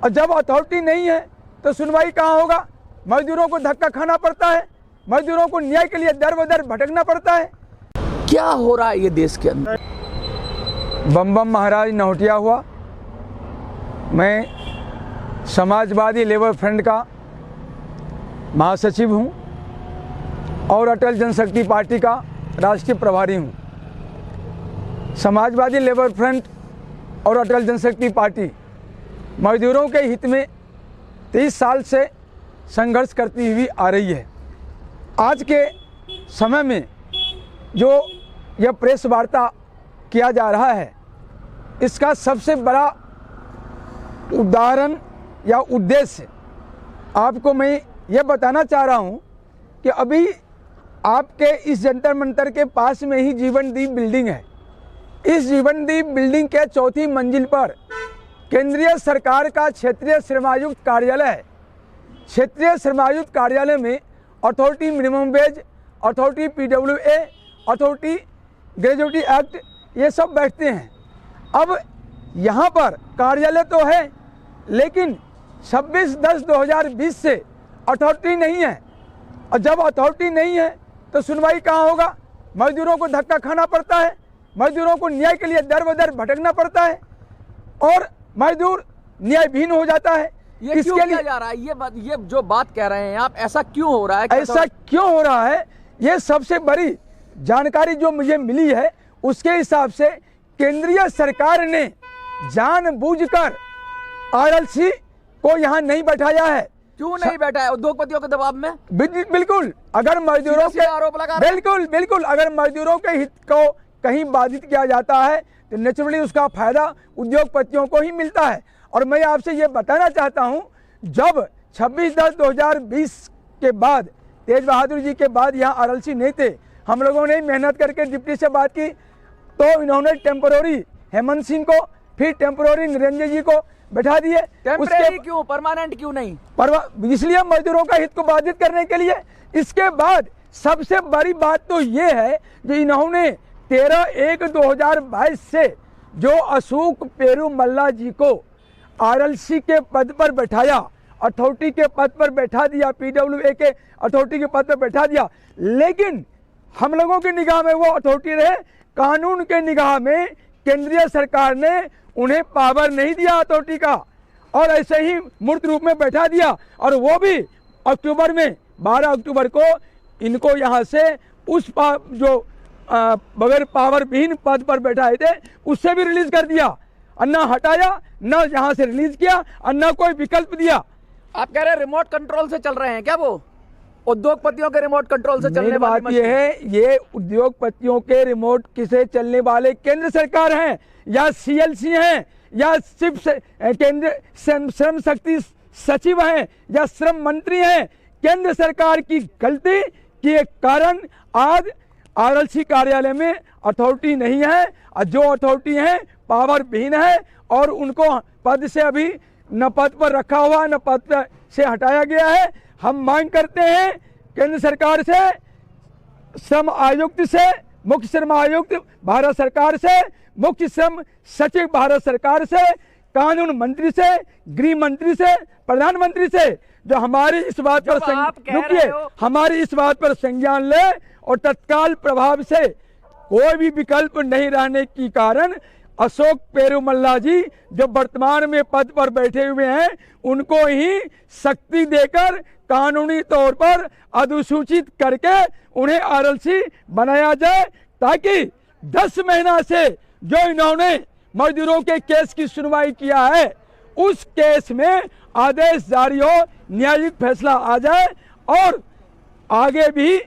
और जब अथॉरिटी नहीं है तो सुनवाई कहाँ होगा। मजदूरों को धक्का खाना पड़ता है, मजदूरों को न्याय के लिए दर बदर भटकना पड़ता है। क्या हो रहा है ये देश के अंदर? बम बम महाराज नौटिया हुआ। मैं समाजवादी लेबर फ्रंट का महासचिव हूँ और अटल जनशक्ति पार्टी का राष्ट्रीय प्रभारी हूँ। समाजवादी लेबर फ्रंट और अटल जनशक्ति पार्टी मजदूरों के हित में 30 साल से संघर्ष करती हुई आ रही है। आज के समय में जो यह प्रेस वार्ता किया जा रहा है, इसका सबसे बड़ा उदाहरण या उद्देश्य आपको मैं यह बताना चाह रहा हूं कि अभी आपके इस जंतर मंतर के पास में ही जीवनदीप बिल्डिंग है। इस जीवनदीप बिल्डिंग के 4थी मंजिल पर केंद्रीय सरकार का क्षेत्रीय श्रमायुक्त कार्यालय है। क्षेत्रीय श्रमायुक्त कार्यालय में authority minimum wage, authority PWA, authority gratuity act, ये सब बैठते हैं। अब यहाँ पर कार्यालय तो है, लेकिन 26/10/2020 से अथॉरिटी नहीं है। और जब अथॉरिटी नहीं है तो सुनवाई कहाँ होगा। मजदूरों को धक्का खाना पड़ता है, मजदूरों को न्याय के लिए दर बदर भटकना पड़ता है और मजदूर न्यायहीन हो जाता है। ये क्यों किया जा रहा है? ये जो बात कह रहे हैं आप, ऐसा क्यों हो रहा है? ऐसा क्यों हो रहा है, ये सबसे बड़ी जानकारी जो मुझे मिली है उसके हिसाब से केंद्रीय सरकार ने जानबूझकर RLC को यहाँ नहीं बैठाया है। क्यों नहीं बैठा है? उद्योगपतियों के दबाव में? बिल्कुल। अगर मजदूरों के आरोप लगा रहे हैं। बिल्कुल अगर मजदूरों के हित को कहीं बाधित किया जाता है तो नेचुरली उसका फायदा उद्योगपतियों को ही मिलता है। और मैं आपसे ये बताना चाहता हूँ, जब 26/10/2020 के बाद तेज बहादुर जी के बाद यहाँ RLC नहीं थे, हम लोगों ने मेहनत करके डिप्टी से बात की तो इन्होंने टेम्पोररी हेमंत सिंह को, फिर टेम्पोररी निरंजन जी को बैठा दिए। टेम्परेरी क्यों, परमानेंट क्यों नहीं? इसलिए मजदूरों का हित को बाधित करने के लिए। इसके बाद सबसे बड़ी बात तो ये है कि इन्होंने 13/1/2022 से जो अशोक पेरूमल्ला जी को RLC के पद पर बैठाया, अथॉरिटी के पद पर बैठा दिया, PWA के अथॉरिटी के पद पर बैठा दिया, लेकिन हम लोगों की निगाह में वो अथॉरिटी रहे। कानून के निगाह में केंद्रीय सरकार ने उन्हें पावर नहीं दिया अथॉरिटी का और ऐसे ही मूर्त रूप में बैठा दिया। और वो भी अक्टूबर में 12 अक्टूबर को इनको यहाँ से उस जो बगैर पावर विहीन पद पर बैठाए थे उससे भी रिलीज कर दिया। अन्ना हटाया, न यहाँ से रिलीज किया, अन्ना कोई विकल्प दिया। आप कह रहे हैं रिमोट कंट्रोल से चल रहे हैं क्या? वो उद्योगपतियों के रिमोट कंट्रोल से चलने वाली बात यह है, ये उद्योगपतियों के रिमोट से चलने वाले केंद्र सरकार हैं या CLC हैं या सिर्फ केंद्र श्रम शक्ति सचिव हैं या श्रम मंत्री हैं। केंद्र सरकार की गलती के कारण आज RLC कार्यालय में अथॉरिटी नहीं है और जो अथॉरिटी है पावर विहीन है और उनको पद से अभी न पद पर रखा हुआ न पद से हटाया गया है। हम मांग करते हैं केंद्र सरकार से, श्रम आयुक्त से, मुख्य श्रम आयुक्त भारत सरकार से, मुख्य श्रम सचिव भारत सरकार से, कानून मंत्री से, गृह मंत्री से, प्रधानमंत्री से, जो हमारी इस बात पर हमारी इस बात पर संज्ञान ले और तत्काल प्रभाव से कोई भी विकल्प नहीं रहने के कारण अशोक पेरूमल्ला जी जो वर्तमान में पद पर बैठे हुए हैं उनको ही शक्ति देकर कानूनी तौर पर अधिसूचित करके उन्हें RLC बनाया जाए, ताकि 10 महीना से जो इन्होंने मजदूरों के केस की सुनवाई किया है उस केस में आदेश जारी हो, न्यायिक फैसला आ जाए और आगे भी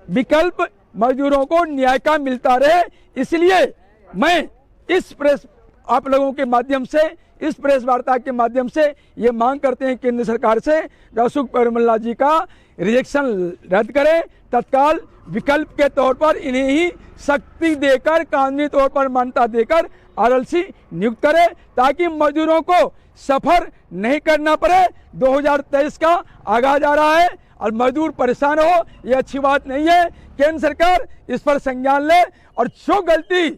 विकल्प मजदूरों को न्याय का मिलता रहे। इसलिए मैं इस प्रेस आप लोगों के माध्यम से, इस प्रेस वार्ता के माध्यम से ये मांग करते हैं केंद्र सरकार से अशोक पेरूमल्ला जी का रिजेक्शन रद्द करें, तत्काल विकल्प के तौर पर इन्हें ही शक्ति देकर, कानूनी तौर पर मान्यता देकर RLC नियुक्त करे, ताकि मजदूरों को सफर नहीं करना पड़े। 2023 का आगाज आ रहा है और मजदूर परेशान हो, ये अच्छी बात नहीं है। केंद्र सरकार इस पर संज्ञान ले और जो गलती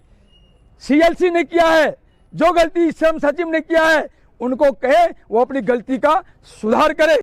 CLC ने किया है, जो गलती श्रम सचिव ने किया है, उनको कहे वो अपनी गलती का सुधार करे।